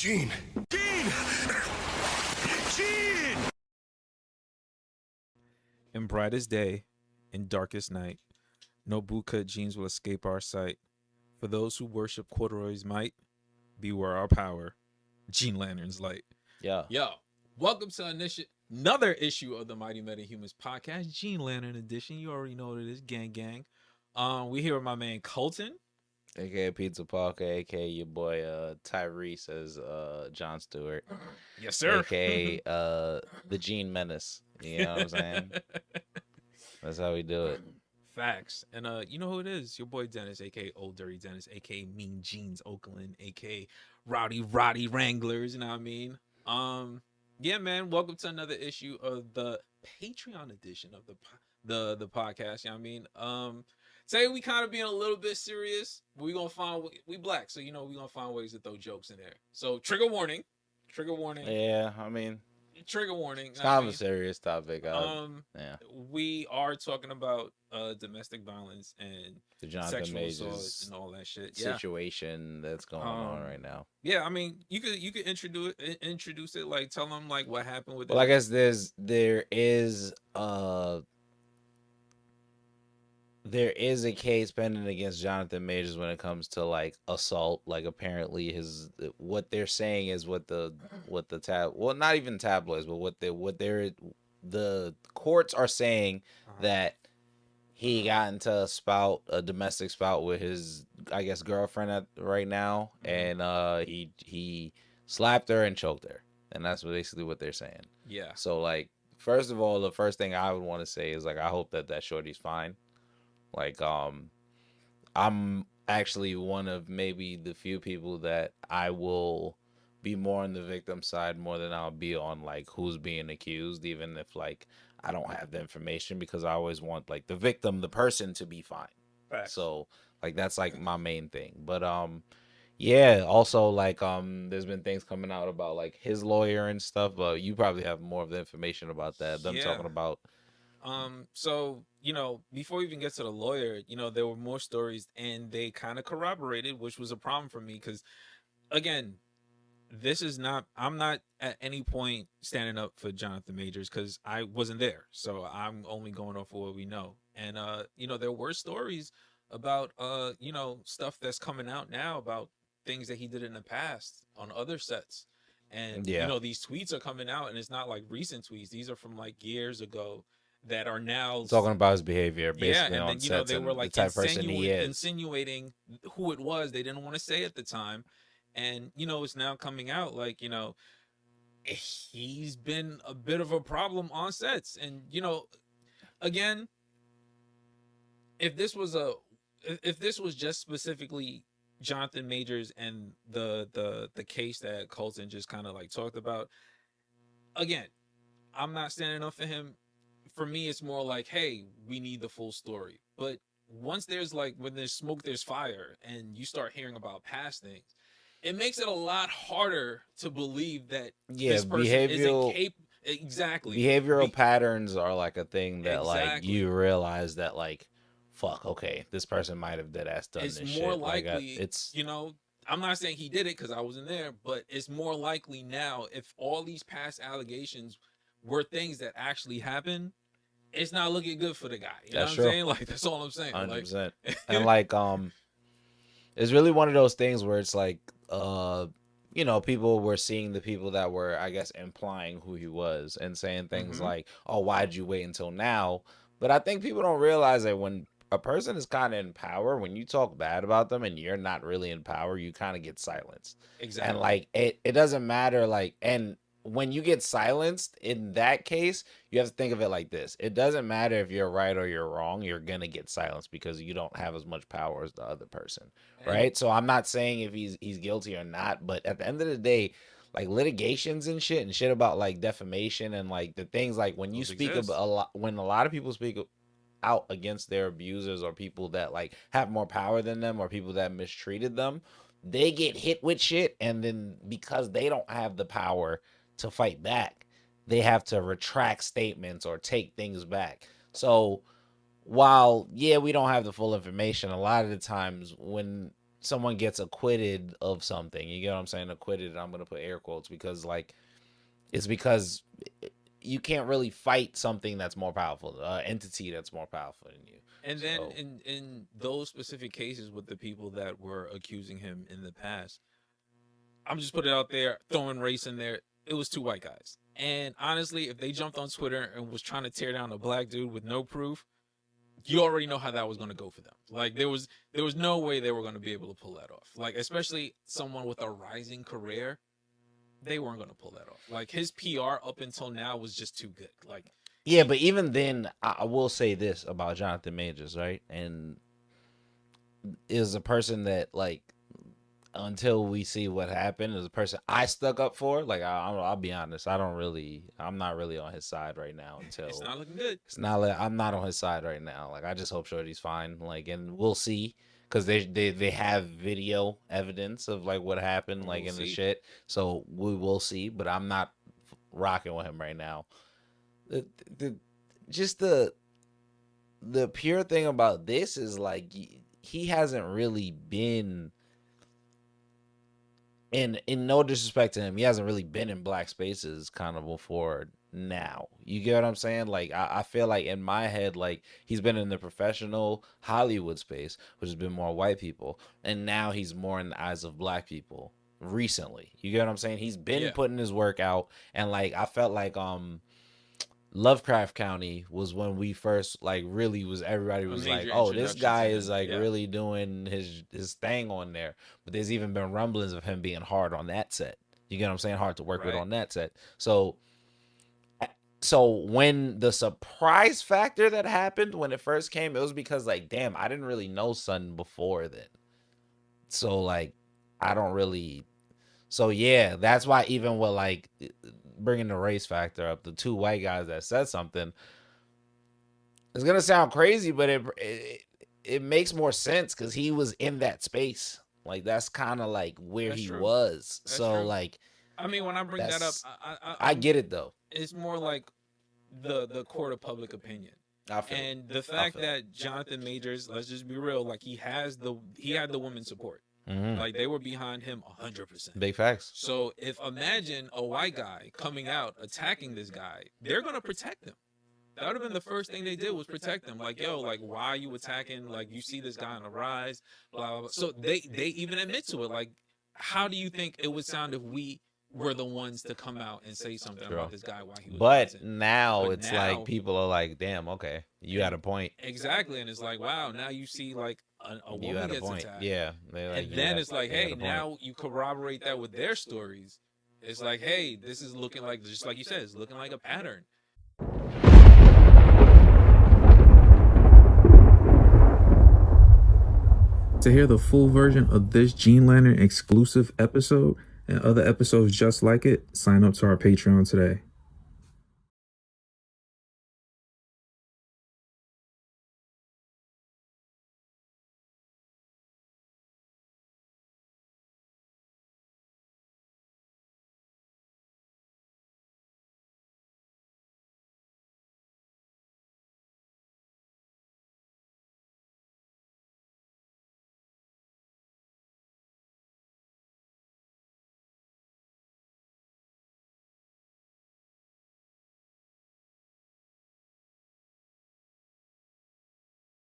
Gene! Gene! Gene! In brightest day, in darkest night, no bootcut jeans will escape our sight. For those who worship corduroy's might, beware our power. Gene Lantern's light. Yeah. Yo, welcome to another issue of the Mighty Metahumans podcast, Gene Lantern edition. You already know what it is, gang gang. We here with my man Colton, AKA Pizza Parker, AKA your boy Tyrese as John Stewart. Yes, sir. AKA the Gene Menace. You know what I'm saying? That's how we do it. Facts. And you know who it is? Your boy Dennis, aka Old Dirty Dennis, aka Mean Jeans Oakland, aka Rowdy Wranglers, you know what I mean? Yeah, man, welcome to another issue of the Patreon edition of the podcast, you know what I mean? Today we kind of being a little bit serious, but we black, so you know we're gonna find ways to throw jokes in there. So trigger warning. Yeah, I mean, Trigger warning. it's kind of a serious topic. Yeah. We are talking about domestic violence and The Jonathan sexual assault Majors and all that shit. situation that's going on right now. Yeah, I mean, you could introduce it, like tell them like what happened with Well, it. I guess there is a case pending against Jonathan Majors when it comes to like assault. Like apparently what they're saying is what the not even tabloids, but the courts are saying that he got into a domestic spout with his, I guess, girlfriend right now, and he slapped her and choked her, and that's basically what they're saying. Yeah. So like, first of all, the first thing I would want to say is like, I hope that shorty's fine. Like, I'm actually one of maybe the few people that I will be more on the victim side more than I'll be on like who's being accused, even if like I don't have the information, because I always want like the victim, the person, to be fine. Facts. So like that's like my main thing. But yeah, also like there's been things coming out about like his lawyer and stuff, but you probably have more of the information about that. Them talking about so, you know, before we even get to the lawyer, you know, there were more stories and they kind of corroborated, which was a problem for me because, again, I'm not at any point standing up for Jonathan Majors because I wasn't there. So I'm only going off of what we know. And, you know, there were stories about, you know, stuff that's coming out now about things that he did in the past on other sets. And, you know, these tweets are coming out and it's not like recent tweets. These are from like years ago that are now talking about his behavior, basically, and on then, you know, sets they were and like the type of person he is. insinuating who it was. They didn't want to say at the time. And, you know, it's now coming out like, you know, he's been a bit of a problem on sets. And, you know, again, if this was just specifically Jonathan Majors and the case that Colton just kind of like talked about, again, I'm not standing up for him. For me, it's more like, hey, we need the full story. But once when there's smoke, there's fire, and you start hearing about past things, it makes it a lot harder to believe that this person isn't capable. Exactly. Behavioral patterns are like a thing that like you realize that like, fuck, okay, this person might have deadass done this shit. It's more likely, you know, I'm not saying he did it because I wasn't there, but it's more likely now if all these past allegations were things that actually happened, it's not looking good for the guy. You know what I'm saying? Like, that's all I'm saying. 100%. And like, it's really one of those things where it's like, you know, people were seeing the people that were, I guess, implying who he was and saying things like, oh, why'd you wait until now? But I think people don't realize that when a person is kind of in power, when you talk bad about them and you're not really in power, you kind of get silenced. Exactly. And like, it doesn't matter, like, and when you get silenced in that case, you have to think of it like this. It doesn't matter if you're right or you're wrong. You're going to get silenced because you don't have as much power as the other person. Right. So I'm not saying if he's guilty or not, but at the end of the day, like litigations and shit about like defamation and like the things like when you speak about when a lot of people speak out against their abusers or people that like have more power than them or people that mistreated them, they get hit with shit. And then because they don't have the power to fight back, they have to retract statements or take things back. So while we don't have the full information, a lot of the times when someone gets acquitted of something. You get what I'm saying? Acquitted, I'm gonna put air quotes because like it's because you can't really fight something that's more powerful, entity that's more powerful than you. And then So in those specific cases with the people that were accusing him in the past, I'm just putting it out there, throwing race in there. It was two white guys. And honestly, if they jumped on Twitter and was trying to tear down a black dude with no proof, you already know how that was going to go for them. Like there was no way they were going to be able to pull that off. Like especially someone with a rising career, they weren't going to pull that off. Like his PR up until now was just too good. Like yeah, but even then, I will say this about Jonathan Majors, right? And is a person that like until we see what happened is a person I stuck up for. Like I'll be honest, I'm not really on his side right now. Until it's not looking good. it's not like I'm not on his side right now. Like I just hope Shorty's fine. Like and we'll see because they have video evidence of like what happened like We'll in the see. shit. So we will see. But I'm not rocking with him right now. The, the just the pure thing about this is like he hasn't really been in no disrespect to him, he hasn't really been in black spaces kind of before now. You get what I'm saying? Like I feel like in my head, like he's been in the professional Hollywood space, which has been more white people, and now he's more in the eyes of black people recently. You get what I'm saying? He's been Yeah. putting his work out, and like I felt like Lovecraft County was when we first like really was everybody A was like, major oh, this introduction to guy is him. like Yeah. really doing his thing on there. But there's even been rumblings of him being hard on that set. You get what I'm saying? Hard to work with Right. on that set. So when the surprise factor that happened when it first came, it was because like, damn, I didn't really know Sun before then. So like, I don't really. So yeah, that's why even with like bringing the race factor up, the two white guys that said something, it's gonna sound crazy, but it makes more sense because he was in that space. Like that's kind of like where That's he true. was. That's So true. like I mean, when I bring that up, that's I I'm get it though. it's more like the court of public opinion. I feel it. And the I fact feel it. that Jonathan Majors, let's just be real, like he had the women's support. Mm-hmm. Like they were behind him 100%. Big facts. So if imagine a white guy coming out attacking this guy, they're gonna protect him. That would have been the first thing they did was protect him. Like, yo, like why are you attacking? Like you see this guy on the rise, blah blah blah. So they even admit to it. Like, how do you think it would sound if we were the ones to come out and say something True. about this guy while he was But dancing? now But it's like now, people are like, damn, okay, you had a point. exactly, and it's like, wow, now you see like a You woman had a gets point. attacked, Yeah. Like, and then it's like, you had hey, a point. now you corroborate that with their stories. It's like, hey, this is looking like, just like you said, it's looking like a pattern. To hear the full version of this Gene Lantern exclusive episode and other episodes just like it, sign up to our Patreon today.